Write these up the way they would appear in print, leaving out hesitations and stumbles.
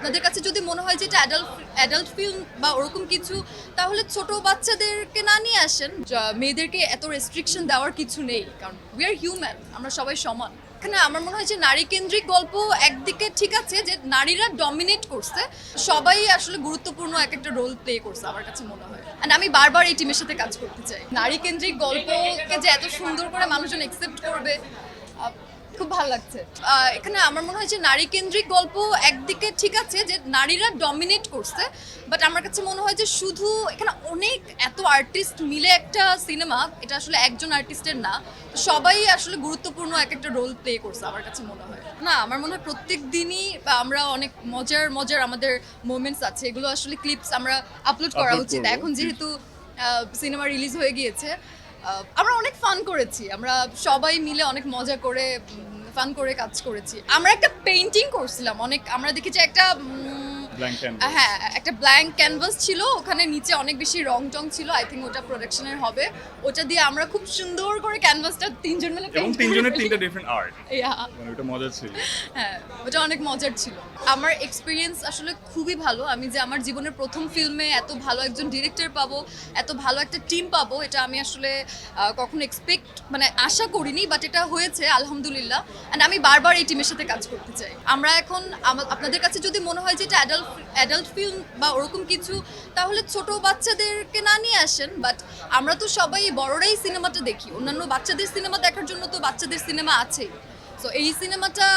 আপনাদের কাছে যদি মনে হয় যে এটা অ্যাডাল্ট ফিল্ম বা ওরকম কিছু, তাহলে ছোট বাচ্চাদেরকে না নিয়ে আসেন। মেয়েদেরকে এত রেস্ট্রিকশন দেওয়ার কিছু নেই, কারণ উই আর হিউম্যান, আমরা সবাই সমান। এখানে আমার মনে হয় যে নারী কেন্দ্রিক গল্প একদিকে ঠিক আছে, যে নারীরা ডমিনেট করছে, সবাই আসলে গুরুত্বপূর্ণ এক একটা রোল প্লে করছে আমার কাছে মনে হয়। অ্যান্ড আমি বারবার এই টিমের সাথে কাজ করতে চাই। নারী কেন্দ্রিক গল্পকে যে এত সুন্দর করে মানুষজন অ্যাকসেপ্ট করবে, খুব ভালো লাগছে। এখানে আমার মনে হয় যে নারী কেন্দ্রিক গল্প একদিকে ঠিক আছে, যে নারীরা ডমিনেট করছে, বাট আমার কাছে মনে হয় যে শুধু এখানে অনেক এত আর্টিস্ট মিলে একটা সিনেমা, এটা আসলে একজন আর্টিস্টের না, সবাই আসলে গুরুত্বপূর্ণ এক একটা রোল প্লে করছে আমার কাছে মনে হয়। না, আমার মনে হয় প্রত্যেক দিনই আমরা অনেক মজার মজার আমাদের মোমেন্টস আছে, এগুলো আসলে ক্লিপস আমরা আপলোড করা উচিত। এখন যেহেতু সিনেমা রিলিজ হয়ে গিয়েছে, আমরা অনেক ফান করেছি, আমরা সবাই মিলে অনেক মজা করে ফান করে কাজ করেছি। আমরা একটা পেইন্টিং করছিলাম, অনেক আমরা দেখেছি একটা হ্যাঁ, একটা ব্ল্যাঙ্ক ক্যানভাস ছিল, ওখানে নিচে অনেক বেশি রং টং ছিল, আই থিঙ্ক ওটা প্রোডাকশনের হবে। ওটা দিয়ে আমরা খুব সুন্দর করে ক্যানভাসটা তিনজন মিলে এবং তিনজনের তিনটা ডিফারেন্ট আর্ট, Yeah. মানে ওটা মজা ছিল। হ্যাঁ, ওটা অনেক মজার ছিল। আমার এক্সপিরিয়েন্স আসলে খুবই ভালো। আমি যে আমার জীবনের প্রথম ফিল্মে এত ভালো একজন ডিরেক্টর পাবো, এত ভালো একটা টিম পাবো, এটা আমি আসলে কখনো মানে আশা করিনি, বাট এটা হয়েছে আলহামদুলিল্লাহ। অ্যান্ড আমি বারবার এই টিমের সাথে কাজ করতে চাই। আমরা এখন আপনাদের কাছে যদি মনে হয় যে এটা অ্যাডাল্ট ফিল্ম বা ওরকম কিছু, তাহলে ছোট বাচ্চাদেরকে না নিয়ে আসেন। বাট আমরা তো সবাই বড়রাই সিনেমাটা দেখি, অন্যান্য বাচ্চাদের সিনেমা দেখার জন্য তো বাচ্চাদের সিনেমা আছেই। সো এই সিনেমাটা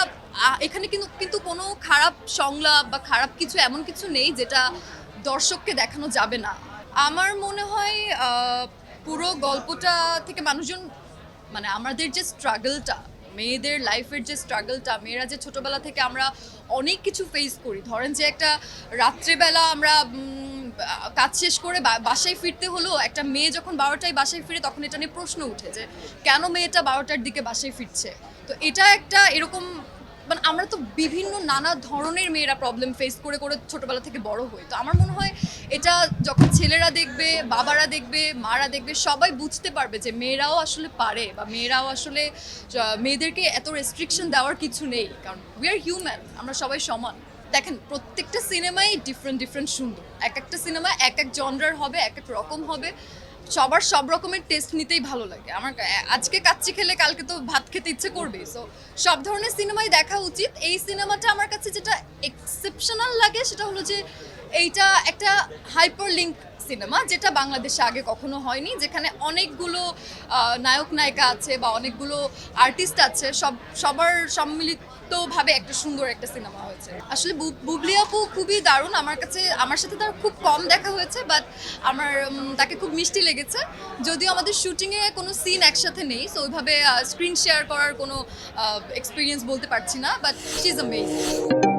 এখানে কিন্তু কোনো খারাপ সংলাপ বা খারাপ কিছু এমন কিছু নেই যেটা দর্শককে দেখানো যাবে না। আমার মনে হয় পুরো গল্পটা থেকে মানুষজন, মানে আমাদের যে স্ট্রাগলটা, মেয়েদের লাইফের যে স্ট্রাগলটা, মেয়েরা যে ছোটবেলা থেকে আমরা অনেক কিছু ফেস করি। ধরেন যে একটা রাত্রেবেলা আমরা কাজ শেষ করে বাসায় ফিরতে হলো, একটা মেয়ে যখন 12টায় বাসায় ফিরে, তখন এটা নিয়ে প্রশ্ন উঠে যে কেন মেয়েটা 12টার দিকে বাসায় ফিরছে। তো এটা একটা এরকম, মানে আমরা তো বিভিন্ন নানা ধরনের মেয়েরা প্রবলেম ফেস করে করে ছোটবেলা থেকে বড় হই। তো আমার মনে হয় এটা যখন ছেলেরা দেখবে, বাবারা দেখবে, মারা দেখবে, সবাই বুঝতে পারবে যে মেয়েরাও আসলে পারে, বা মেয়েরাও আসলে মেয়েদেরকে এত রেস্ট্রিকশন দেওয়ার কিছু নেই, কারণ উই আর হিউম্যান, আমরা সবাই সমান। দেখেন, প্রত্যেকটা সিনেমাই ডিফারেন্ট সুন্দর। এক একটা সিনেমা এক এক জনরার হবে, এক এক রকম হবে। সবার সব রকমের টেস্ট নিতেই ভালো লাগে। আমার আজকে কাচ্চি খেলে কালকে তো ভাত খেতে ইচ্ছে করবে। সো সব ধরনের সিনেমাই দেখা উচিত। এই সিনেমাটা আমার কাছে যেটা এক্সেপশনাল লাগে সেটা হলো যে এইটা একটা হাইপার লিঙ্ক সিনেমা, যেটা বাংলাদেশে আগে কখনো হয়নি, যেখানে অনেকগুলো নায়ক নায়িকা আছে বা অনেকগুলো আর্টিস্ট আছে, সবার সম্মিলিতভাবে একটা সুন্দর একটা সিনেমা হয়েছে। আসলে বুবলি আপু খুবই দারুণ। আমার সাথে তার খুব কম দেখা হয়েছে, বাট আমার তাকে খুব মিষ্টি লেগেছে। যদিও আমাদের শুটিংয়ে কোনো সিন একসাথে নেই, সো ওইভাবে স্ক্রিন শেয়ার করার কোনো এক্সপিরিয়েন্স বলতে পারছি না, বাট শি ইজ অ্যামেজিং।